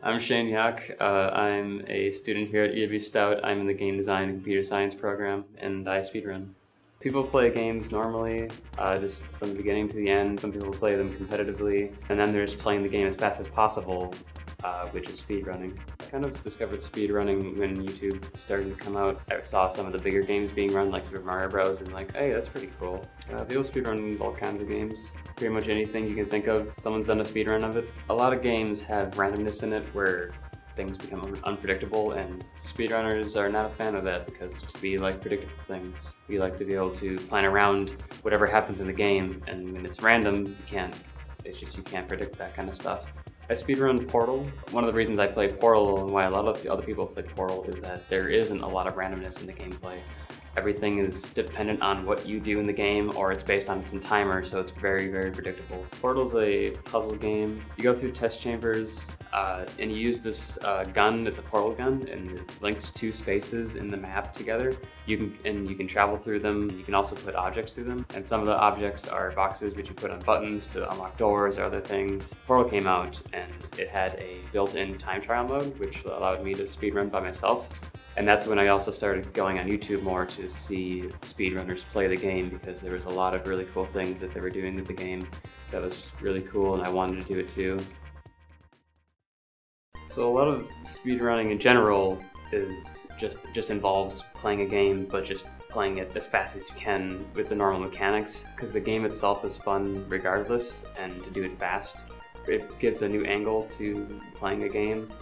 I'm Shane Yak. I'm a student here at UW Stout. I'm in the game design and computer science program, and I speedrun. People play games normally, just from the beginning to the end. Some people play them competitively, and then there's playing the game as fast as possible, which is speedrunning. I kind of discovered speedrunning when YouTube started to come out. I saw some of the bigger games being run, like Super Mario Bros, and like, hey, that's pretty cool. People speedrun all kinds of games. Pretty much anything you can think of, someone's done a speedrun of it. A lot of games have randomness in it where things become unpredictable, and speedrunners are not a fan of that because we like predictable things. We like to be able to plan around whatever happens in the game, and when it's random, you can't predict that kind of stuff. I speedrun Portal. One of the reasons I play Portal and why a lot of the other people play Portal is that there isn't a lot of randomness in the gameplay. Everything is dependent on what you do in the game, or it's based on some timer, so it's very, very predictable. Portal's a puzzle game. You go through test chambers, and you use this gun. It's a portal gun, and it links two spaces in the map together. You can travel through them. You can also put objects through them, and some of the objects are boxes which you put on buttons to unlock doors or other things. Portal came out, and it had a built-in time trial mode, which allowed me to speedrun by myself. And that's when I also started going on YouTube more to see speedrunners play the game, because there was a lot of really cool things that they were doing with the game that was really cool, and I wanted to do it too. So a lot of speedrunning in general is just involves playing a game, but just playing it as fast as you can with the normal mechanics, because the game itself is fun regardless, and to do it fast, it gives a new angle to playing a game.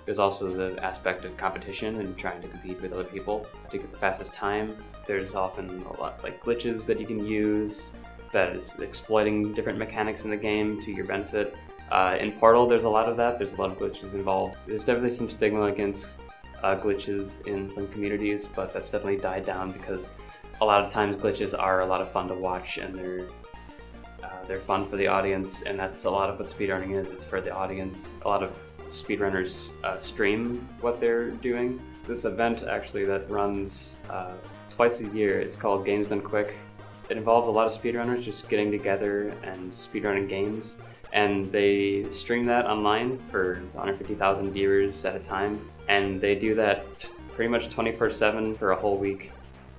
There's also the aspect of competition and trying to compete with other people to get the fastest time. There's often a lot like glitches that you can use that is exploiting different mechanics in the game to your benefit. In Portal, there's a lot of that. There's a lot of glitches involved. There's definitely some stigma against glitches in some communities, but that's definitely died down because a lot of times glitches are a lot of fun to watch, and they're fun for the audience, and that's a lot of what speedrunning is. It's for the audience. A lot of speedrunners stream what they're doing. This event actually that runs twice a year, it's called Games Done Quick. It involves a lot of speedrunners just getting together and speedrunning games, and they stream that online for 150,000 viewers at a time, and they do that pretty much 24/7 for a whole week.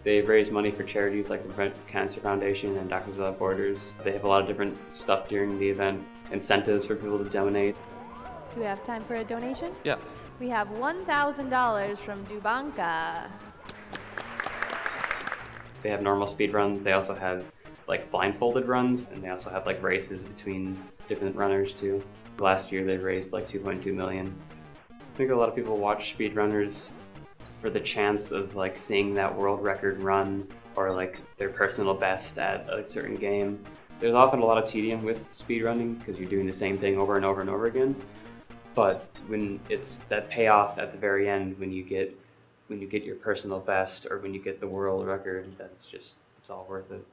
They raise money for charities like the Prevent Cancer Foundation and Doctors Without Borders. They have a lot of different stuff during the event, incentives for people to donate. Do we have time for a donation? Yeah. We have $1,000 from Dubanka. They have normal speed runs. They also have like blindfolded runs, and they also have like races between different runners too. Last year they raised like 2.2 million. I think a lot of people watch speedrunners for the chance of like seeing that world record run or like their personal best at a certain game. There's often a lot of tedium with speedrunning because you're doing the same thing over and over and over again. But when it's that payoff at the very end, when you get your personal best or when you get the world record, it's all worth it.